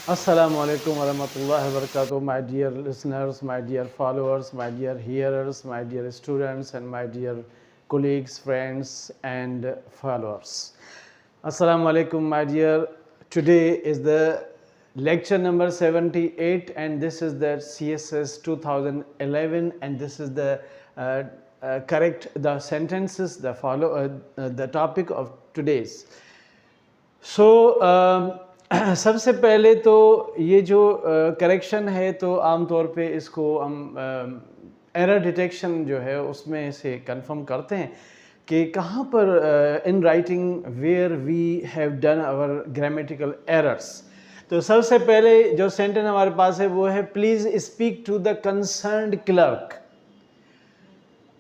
Assalamu alaikum warahmatullahi wabarakatuh, my dear listeners, my dear followers, my dear hearers, my dear students, and my dear colleagues, friends, and followers. Assalamu alaikum, my dear. Today is the lecture number 78, and this is the CSS 2011, and this is the correct the sentences, the topic of today's. So सबसे पहले तो ये जो correction है तो आम तौर पे इसको हम एरर डिटेक्शन जो है उसमें से कंफर्म करते हैं कि कहाँ पर इन writing where we have done our grammatical errors. तो सबसे पहले जो सेंटेंस हमारे पास है वो है please speak to the concerned clerk.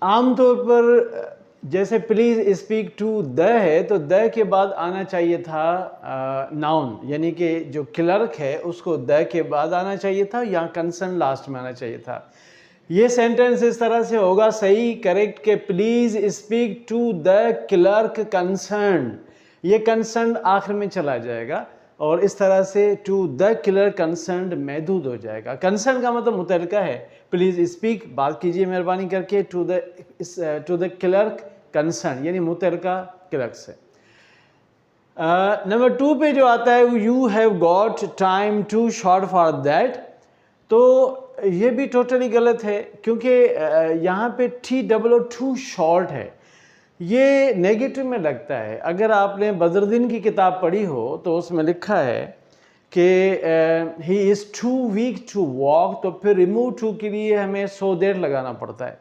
आमतौर पर जैसे प्लीज़ स्पीक टू द है तो द के बाद आना चाहिए था नाउन, यानी कि जो क्लर्क है उसको द के बाद आना चाहिए था या कंसर्न लास्ट में आना चाहिए था। ये सेंटेंस इस तरह से होगा सही करेक्ट के please speak to the clerk concern, ये कंसर्न आखिर में चला जाएगा और इस तरह से टू द क्लर्क कंसर्न महदूद हो जाएगा। कंसर्न का मतलब मुतलका है, प्लीज़ स्पीक बात कीजिए मेहरबानी करके टू द क्लर्क कंसर्न यानी मुतलका क्लर्क से। नंबर 2 पे जो आता है you have got time too short for that, तो ये भी टोटली गलत है क्योंकि यहाँ पे TOO शॉर्ट है, ये नेगेटिव में लगता है। अगर आपने बदरुद्दीन की किताब पढ़ी हो तो उसमें लिखा है कि he is too weak to walk, तो फिर रिमूव टू के लिए हमें सो देर लगाना पड़ता है।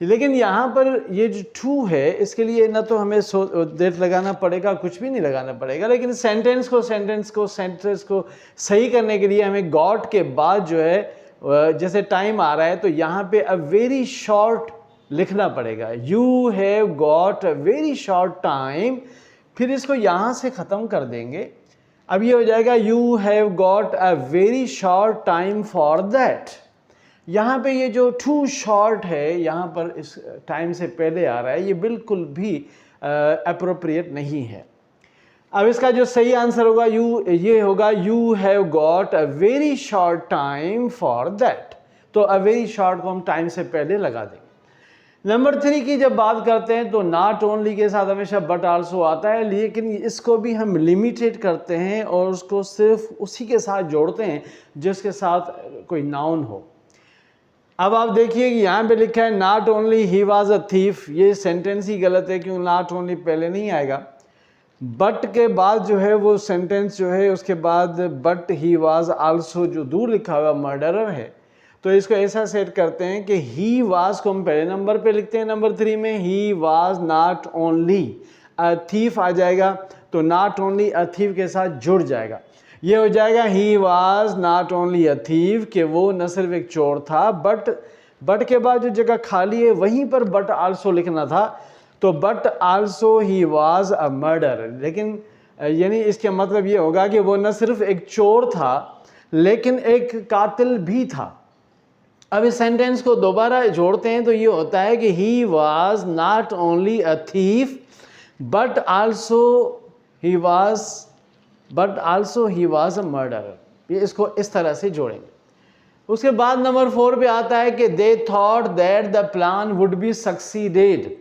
लेकिन यहाँ पर ये जो टू है इसके लिए ना तो हमें सो देर लगाना पड़ेगा, कुछ भी नहीं लगाना पड़ेगा, लेकिन सेंटेंस को सही करने के लिए हमें गॉट के बाद जो है जैसे टाइम आ रहा है तो यहाँ पे अ वेरी शॉर्ट लिखना पड़ेगा। You have got a very short time, फिर इसको यहाँ से ख़त्म कर देंगे। अब ये हो जाएगा you have got a very short time for that. यहाँ पे ये जो टू शॉर्ट है यहाँ पर इस टाइम से पहले आ रहा है, ये बिल्कुल भी अप्रोप्रिएट नहीं है। अब इसका जो सही आंसर होगा ये होगा you have got a very short time for that, तो अ वेरी शॉर्ट को हम टाइम से पहले लगा देंगे। नंबर 3 की जब बात करते हैं तो नॉट ओनली के साथ हमेशा बट आल्सो आता है, लेकिन इसको भी हम लिमिटेड करते हैं और उसको सिर्फ उसी के साथ जोड़ते हैं जिसके साथ कोई नाउन हो। अब आप देखिए कि यहाँ पे लिखा है not only he was a thief, ये सेंटेंस ही गलत है क्योंकि नॉट ओनली पहले नहीं आएगा। बट के बाद जो है वो सेंटेंस जो है उसके बाद बट ही वाज आल्सो जो दूर लिखा हुआ मर्डरर है, तो इसको ऐसा सेट करते हैं कि ही वाज को हम पहले नंबर पे लिखते हैं, नंबर 3 में he was not only a thief आ जाएगा, तो नॉट ओनली अ थीफ के साथ जुड़ जाएगा। ये हो जाएगा ही was not only a thief, कि वो न सिर्फ एक चोर था बट के बाद जो जगह खाली है वहीं पर बट आल्सो लिखना था, तो but also he was a murder. लेकिन यानी इसका मतलब ये होगा कि वो न सिर्फ एक चोर था लेकिन एक कातिल भी था। अब इस सेंटेंस को दोबारा जोड़ते हैं तो ये होता है कि ही was not only a thief but also he was a murderer. ये इसको इस तरह से जोड़ेंगे। उसके बाद नंबर 4 पे आता है कि they thought that the plan would be succeeded.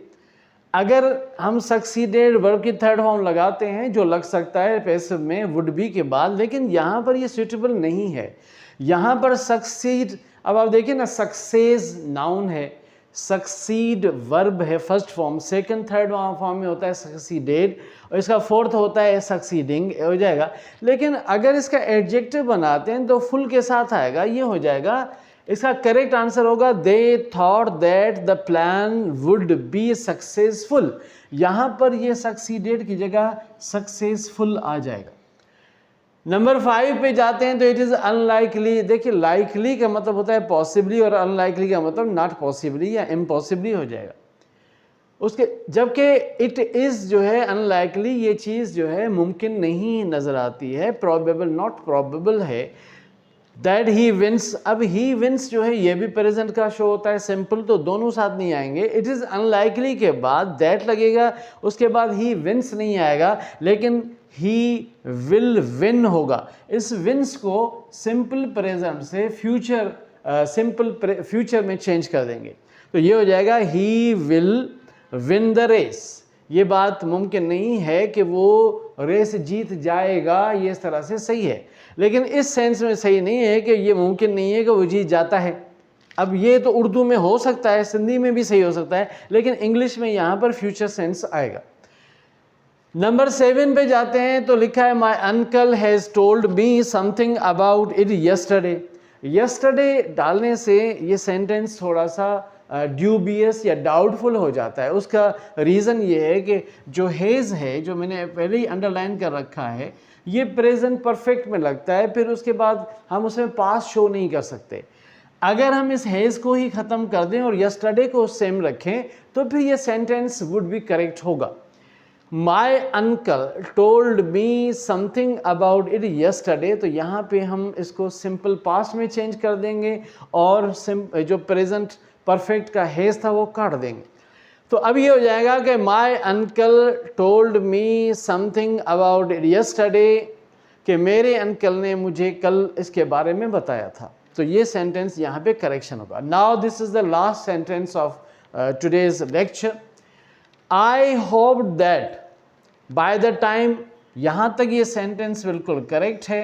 अगर हम सक्सीडेड वर्ब की थर्ड फॉर्म लगाते हैं जो लग सकता है पैसिव में वुड बी के बाद, लेकिन यहाँ पर ये सुइटेबल नहीं है। यहाँ पर सक्सीड, अब आप देखिए ना, सक्सेस नाउन है, सक्सीड वर्ब है first form, second third form में होता है सक्सीडेड और इसका फोर्थ होता है सक्सीडिंग हो जाएगा। लेकिन अगर इसका एडजेक्टिव बनाते हैं तो फुल के साथ आएगा, ये हो जाएगा। इसका करेक्ट आंसर होगा they thought that the plan would be successful. यहाँ पर ये सक्सीडेड की जगह सक्सेसफुल आ जाएगा। नंबर 5 पे जाते हैं तो इट इज़ अनलाइकली। देखिए लाइकली का मतलब होता है पॉसिबली और अनलाइकली का मतलब नॉट पॉसिबली या इम्पॉसिबली हो जाएगा उसके, जबकि इट इज़ जो है अनलाइकली, ये चीज़ जो है मुमकिन नहीं नज़र आती है, प्रॉबेबल नॉट प्रॉबेबल है। दैट ही विंस, अब ही विंस जो है ये भी प्रेजेंट का शो होता है सिंपल, तो दोनों साथ नहीं आएंगे। इट इज़ अनलाइकली के बाद दैट लगेगा, उसके बाद ही विंस नहीं आएगा, लेकिन ही विल विन होगा। इस विन्स को सिंपल प्रेजेंट से फ्यूचर सिंपल फ्यूचर में चेंज कर देंगे, तो ये हो जाएगा he will win the race. ये बात मुमकिन नहीं है कि वो रेस जीत जाएगा, ये इस तरह से सही है, लेकिन इस सेंस में सही नहीं है कि ये मुमकिन नहीं है कि वो जीत जाता है। अब ये तो उर्दू में हो सकता है, सिंधी में भी सही हो सकता है, लेकिन इंग्लिश में यहाँ पर फ्यूचर सेंस आएगा। नंबर 7 पे जाते हैं तो लिखा है my uncle has told me something about it yesterday. Yesterday डालने से ये सेंटेंस थोड़ा सा ड्यूबियस या डाउटफुल हो जाता है। उसका रीज़न ये है कि जो हेज़ है, जो मैंने पहले ही अंडरलाइन कर रखा है, ये प्रेजेंट परफेक्ट में लगता है, फिर उसके बाद हम उसमें पास्ट शो नहीं कर सकते। अगर हम इस हेज़ को ही ख़त्म कर दें और यस्टरडे को सेम रखें तो फिर ये सेंटेंस वुड बी करेक्ट होगा। My uncle told me something about it yesterday, तो यहाँ पे हम इसको सिंपल पास्ट में चेंज कर देंगे और जो प्रेजेंट परफेक्ट का हेज था वो काट देंगे। तो अब ये हो जाएगा कि माई uncle told me something about it yesterday, कि मेरे अंकल ने मुझे कल इसके बारे में बताया था। तो ये सेंटेंस यहाँ पे करेक्शन होगा। Now this is the last sentence of today's lecture. I hope that by the time, यहाँ तक ये सेंटेंस बिल्कुल करेक्ट है।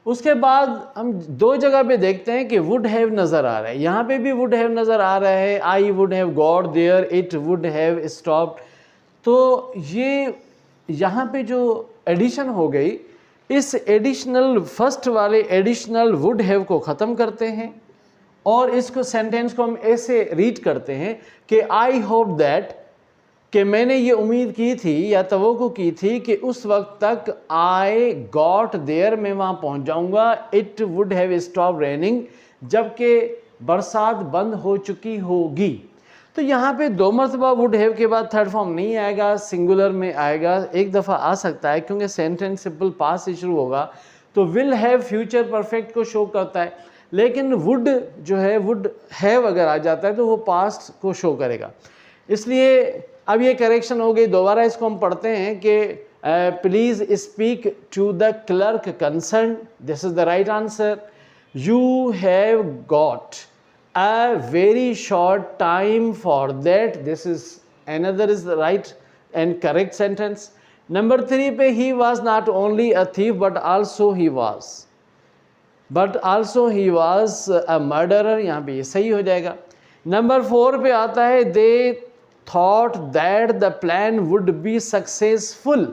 उसके बाद हम दो जगह पे देखते हैं कि वुड हैव नज़र आ रहा है, यहाँ पे भी वुड हैव नज़र आ रहा है, I would have got there, it would have stopped. तो ये यहाँ पे जो एडिशन हो गई, इस एडिशनल फर्स्ट वाले एडिशनल वुड हैव को ख़त्म करते हैं और इसको सेंटेंस को हम ऐसे रीड करते हैं कि आई होप दैट, कि मैंने ये उम्मीद की थी या तवक्को की थी कि उस वक्त तक आई गॉट देयर, मैं वहाँ पहुँच जाऊँगा, it would have stop raining, जबकि बरसात बंद हो चुकी होगी। तो यहाँ पे दो मरतबा वुड हैव के बाद थर्ड फॉर्म नहीं आएगा, सिंगुलर में आएगा। एक दफ़ा आ सकता है क्योंकि सेंटेंस सिंपल पास्ट से शुरू होगा, तो विल हैव फ्यूचर परफेक्ट को शो करता है, लेकिन वुड जो है वुड हैव अगर आ जाता है तो वो पास्ट को शो करेगा। इसलिए अब ये करेक्शन हो गई। दोबारा इसको हम पढ़ते हैं कि please speak to the clerk concern, this is the right answer. You have got a very short time for that, this is another is the right and correct sentence. Number 3 पे he was not only a thief but also he was a murderer, यहाँ पे ये सही हो जाएगा। Number 4 पे आता है they thought that the plan would be successful,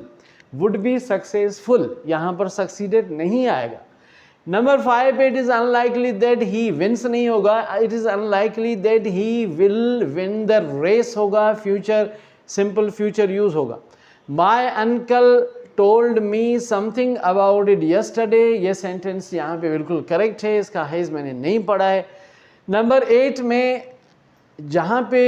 यहाँ पर succeeded नहीं आएगा। नंबर 5 पे it is unlikely that he wins नहीं होगा, it is unlikely that he will win the race होगा, फ्यूचर सिंपल फ्यूचर यूज़ होगा। My uncle told me something about it yesterday, ये सेंटेंस यहाँ पे बिल्कुल करेक्ट है, इसका हेज मैंने नहीं पढ़ा है। नंबर 8 में जहाँ पे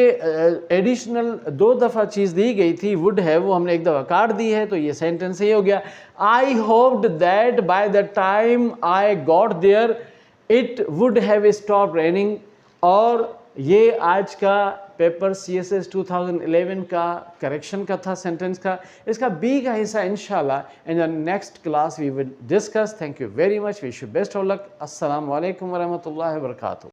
एडिशनल 2 दफ़ा चीज़ दी गई थी वुड है, वो हमने एक दफ़ा काट दी है, तो ये सेंटेंस सही हो गया। I hoped that by the time I got there it would have stop raining. और ये आज का पेपर CSS 2011 का करेक्शन का था सेंटेंस का। इसका बी का हिस्सा इंशाल्लाह in the next class we will discuss. Thank you very much, wish you best of luck. अस्सलाम वालेकुम वरहमतुल्लाहि वबरकातुहू।